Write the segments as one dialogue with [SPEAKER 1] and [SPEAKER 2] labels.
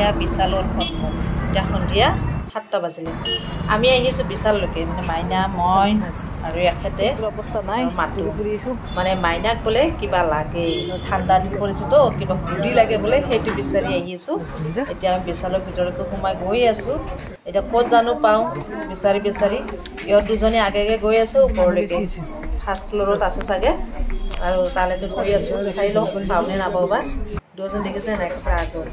[SPEAKER 1] এয়া বিশালত পদ্ম এতিয়া সন্ধিয়া 7টা বাজিলে আমি আহিছো বিশাললৈকে মানে মাইনা মই আৰু এখেতে অৱস্থা নাই মাতো মানে মাইনাক বোলে কিবা লাগে ঠাণ্ডা দিন পৰিছে তো কিবা ঘূৰি লাগে বোলে সেইটো বিচাৰি আহিছো এতিয়া আমি বিশালৰ ভিতৰতো সোমাই গৈ আছো এতিয়া ক'ত জানো পাওঁ বিচাৰি বিচাৰি ইহঁত দুজনী আগে গৈ আছে ওপৰলৈকে ফাৰ্ষ্ট ফ্ল'ৰত আছে চাগে আৰু তালৈকে গৈ আছো চাই লওঁ পাওঁনে নাপাওঁ দুজন দেখিছে নাই একেবাৰে আগত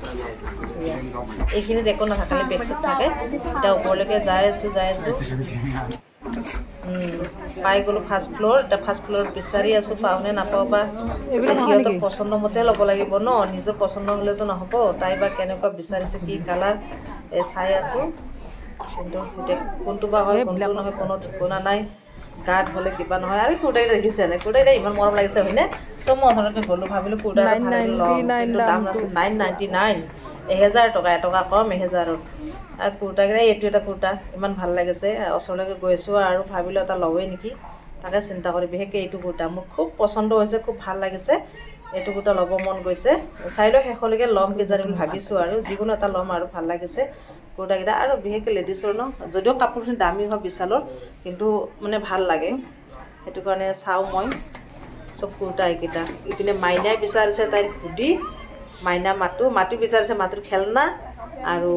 [SPEAKER 1] এইখিনি দেখো নাথাকিলে বেগচেট থাকে এতিয়া ওপৰলৈকে যাই আছো পাই গ'লো ফাৰ্ষ্ট ফ্ল'ৰ এতিয়া ফাৰ্ষ্ট ফ্ল'ৰত বিচাৰি আছো পাওঁনে নাপাওঁ বা সিহঁতৰ পচন্দ মতে ল'ব লাগিব ন নিজৰ পচন্দ হ'লেতো নহ'ব তাই বা কেনেকুৱা বিচাৰিছে কি কালাৰ চাই আছো কিন্তু কোনটো বা হয় কোনটো নহয় কোনো ঠিকনা নাই গাত হ'লে কিবা নহয় আৰু কুৰ্তাকেইটা দেখিছে নে কুৰ্তাকেইটা ইমান মৰম লাগিছে হয়নে চব মই অথনতে গ'লোঁ ভাবিলোঁ কুৰ্তা এটা ভাল ল'ম কিন্তু দাম আছে 999 1000 টকা এটকা কম 1000ত আৰু কুৰ্তাকেইটা এইটো এটা কুৰ্তা ইমান ভাল লাগিছে ওচৰলৈকে গৈছোঁ আৰু ভাবিলোঁ এটা লওঁৱেই নেকি তাকে চিন্তা কৰি বিশেষকৈ এইটো কুৰ্তা মোৰ খুব পচন্দ হৈছে খুব ভাল লাগিছে এইটো কুৰ্তা ল'ব মন গৈছে চাই লৈ শেষলৈকে ল'ম কিজানি বুলি ভাবিছোঁ আৰু যিকোনো এটা ল'ম আৰু ভাল লাগিছে কুৰ্তাকেইটা আৰু বিশেষকৈ লেডিছৰ ন যদিও কাপোৰখিনি দামী হয় বিশালৰ কিন্তু মানে ভাল লাগে সেইটো কাৰণে চাওঁ মই চব কুৰ্তা এইকেইটা ইপিনে মাইনাই বিচাৰিছে তাইৰ হুডি মাইনা মাতো বিচাৰিছে মাটোৰ খেলনা আৰু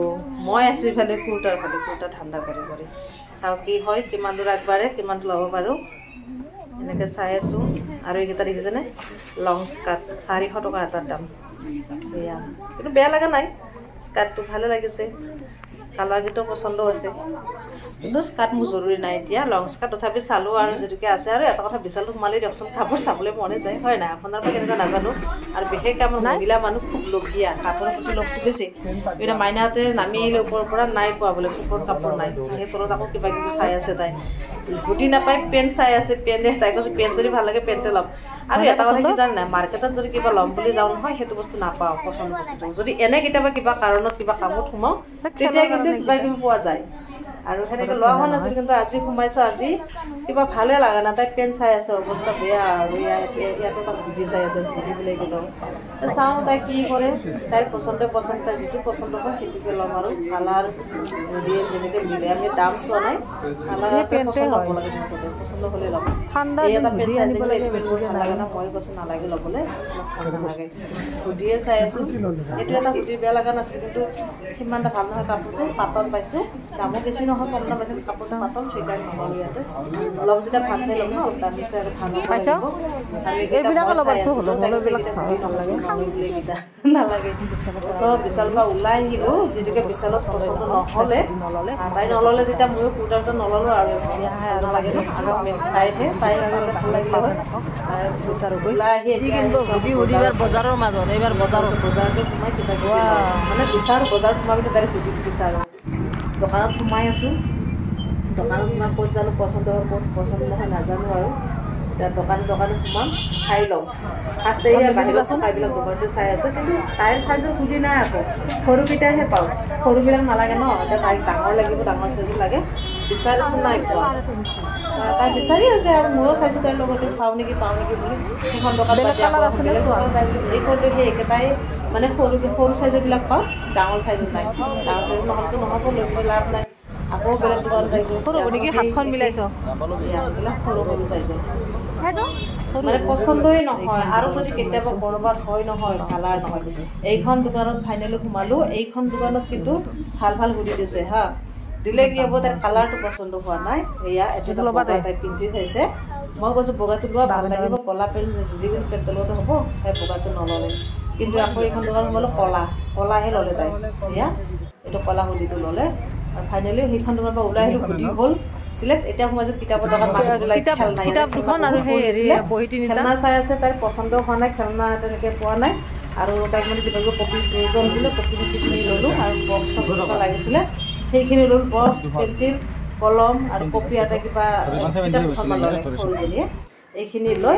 [SPEAKER 1] মই আছোঁ ইফালে কুৰ্তাৰ ফালে কুৰ্তা ঠাণ্ডা কৰি চাওঁ কি হয় কিমান দূৰ আগবাঢ়ে কিমান দূৰ ল'ব পাৰোঁ এনেকৈ চাই আছোঁ আৰু এইকেইটা দেখিছেনে লং স্কাৰ্ট 400 টকা এটাৰ দাম এয়া কিন্তু বেয়া লগা নাই স্কাৰ্টটো ভালে লাগিছে কালাৰকেইটাও পচন্দ হৈছে কিন্তু স্কাৰ্ট মোৰ জৰুৰী নাই এতিয়া লং স্কাৰ্ট তথাপি চালোঁ আৰু যিটোকে আছে আৰু এটা কথা বিশালত সোমালেই দিয়কচোন কাপোৰ চাবলৈ মনে যায় হয় নাই আপোনাৰ পৰা কেনেকুৱা নাজানো আৰু বিশেষকৈ আমাৰ মহিলা মানুহ খুব লোভীয়া কাপোৰৰ প্ৰতি লোভটো বেছি এতিয়া মাইনাহঁতে নামি আহিলে ওপৰৰ পৰা নাই পোৱা বোলে ওপৰত কাপোৰ নাই সেই তলত আকৌ কিবা কিবি চাই আছে তাই হুডি নাপাই পেণ্ট চাই আছে পেণ্টে তাই কৈছে পেণ্ট যদি ভাল লাগে পেণ্টে ল'ম আৰু এটা কথা কি জানে নাই মাৰ্কেটত যদি কিবা ল'ম বুলি যাওঁ নহয় সেইটো বস্তু নাপাওঁ পচন্দ বস্তুটো যদি এনে কেতিয়াবা কিবা কাৰণত কিবা কামত সোমাওঁ তেতিয়া কিন্তু কিবা কিবি পোৱা যায় আৰু সেনেকৈ লোৱা হোৱা নাছিল কিন্তু আজি সোমাইছোঁ আজি কিবা ভালে লগা নাই তাই পেণ্ট চাই আছে অৱস্থা বেয়া আৰু ইয়াতো তাক হুডি চাই আছে হুডি বোলে এইকেইটাও চাওঁ তাই কি কৰে তাইৰ পচন্দ তাই যিটো পচন্দ হয় সেইটোকে ল'ম আৰু কালাৰ হুডিয়ে যেনেকৈ মিলে আমি দাম চোৱা নাই কালাৰ পচন্দ হ'ব লাগে মুঠতে পচন্দ হ'লে ল'ম এই এটা পেণ্ট চাই আছে এইটো পেণ্ট মোৰ ভাল লাগে না মই কৈছোঁ নালাগে ল'বলৈ ভাল নালাগে হুডিয়ে চাই আছোঁ এইটো এটা হুডি বেয়া লগা নাছিল কিন্তু সিমান এটা ভাল নহয় কাপোৰটো পাতল পাইছোঁ দামো বেছি নহয় কম দাম পাইছোঁ কাপোৰটো পাতল সেইকাৰণে নল'লোঁ ইয়াতে অলপ যেতিয়া ভাল চাই ল'ম ন দামী চাই আৰু ভাল লাগিব নালাগে চব বিশালৰ পৰা ওলাই আহিলোঁ যিটোকে বিশালত পচন্দ নহ'লে তাই নল'লে যেতিয়া ময়ো কুৰ্তাটো নল'লোঁ আৰু নালাগে তাইহে তাই ভাল লাগিলে হয় তাৰপিছত ওলাই আহি এতিয়া বজাৰৰ মাজত এইবাৰ বজাৰতে সোমাই কিবা মানে বিচাৰোঁ বজাৰত সোমাই পিনে তাই হুডি বিচাৰোঁ দোকানত সোমাই আছোঁ দোকানত সোমাই ক'ত জানো পচন্দ হয় ক'ত পচন্দ নহয় নাজানো আৰু এতিয়া দোকানে সোমাম চাই ল'ম ফাৰ্ষ্টে বাহিৰত থকাবিলাক দোকানতে চাই আছোঁ কিন্তু তাইৰ চাইজৰ হুডি নাই আকৌ সৰুকেইটাইহে পাওঁ সৰুবিলাক নালাগে ন এতিয়া তাইক ডাঙৰ লাগিব ডাঙৰ চাইজৰ লাগে বিচাৰিছোঁ নাই পোৱা তাই বিচাৰি আছে আৰু ময়ো চাইছোঁ তাইৰ লগতে পাওঁ নেকি বুলি সেইখন দোকান এইখনটো সেই একেটাই মানে সৰু চাইজৰবিলাক পাওঁ ডাঙৰ চাইজৰ নাই ডাঙৰ চাইজৰ নহ'লেতো নহ'ব লৈ লাভ নাই আকৌ বেলেগ দোকানত আহিছোঁ সৰু নেকি হাতখন মিলাইছ এইবিলাক সৰু চাইজৰ মানে পচন্দই নহয় আৰু যদি কেতিয়াবা ক'ৰবাত হয় নহয় কালাৰ নহয় এইখন দোকানত ফাইনেলি সোমালোঁ এইখন দোকানত কিন্তু ভাল হুডি দিছে হা দিলে কি হ'ব তাইৰ কালাৰটো পচন্দ হোৱা নাই এয়া এইটো ল'বা তাই পিন্ধি চাইছে মই কৈছোঁ বগাটো লোৱা ভাল লাগিব ক'লা পেণ্ট যিকোনো পেণ্ট লগতে হ'ব তাই বগাটো নল'লে কিন্তু আকৌ এইখন দোকানত সোমালোঁ ক'লাহে ল'লে তাই এয়া এইটো ক'লা হুডিটো ল'লে আৰু ফাইনেলি সেইখন দোকানৰ পৰা ওলাই আহিলোঁ হুডি হ'ল চিলেক্ট এতিয়া সোমাইছোঁ কিতাপৰ দোকান খেলনা চাই আছে তাইৰ পচন্দ হোৱা নাই খেলনা তেনেকৈ পোৱা নাই আৰু তাইক মানে কিবা কিবি কপি প্ৰয়োজন হৈছিলে কপি কিনি ল'লোঁ আৰু বক্স লাগিছিলে সেইখিনি ল'লোঁ বক্স পেঞ্চিল কলম আৰু কপি এটা কিবা কিতাপখন ল'লে সৰুজনীয়ে এইখিনি লৈ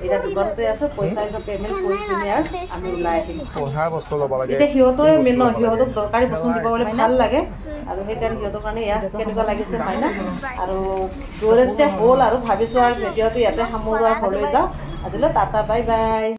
[SPEAKER 1] এতিয়া দোকানতে আছোঁ পইচা হিচাপে পে'মেণ্ট কৰি পিনে আৰু আমি ওলাই আহিম এতিয়া সিহঁতৰে মেইন ন সিহঁতক দৰকাৰী বস্তু দিব পালে ভাল লাগে আৰু সেইকাৰণে সিহঁতৰ কাৰণে ইয়াত কেনেকুৱা লাগিছে হয়না আৰু দৌৰে যেতিয়া হ'ল আৰু ভাবিছোঁ আৰু ভিডিঅ'টো ইয়াতে সামৰোঁ আৰু ঘৰলৈ যাওঁ আজিলৈ টাটা বাই বাই।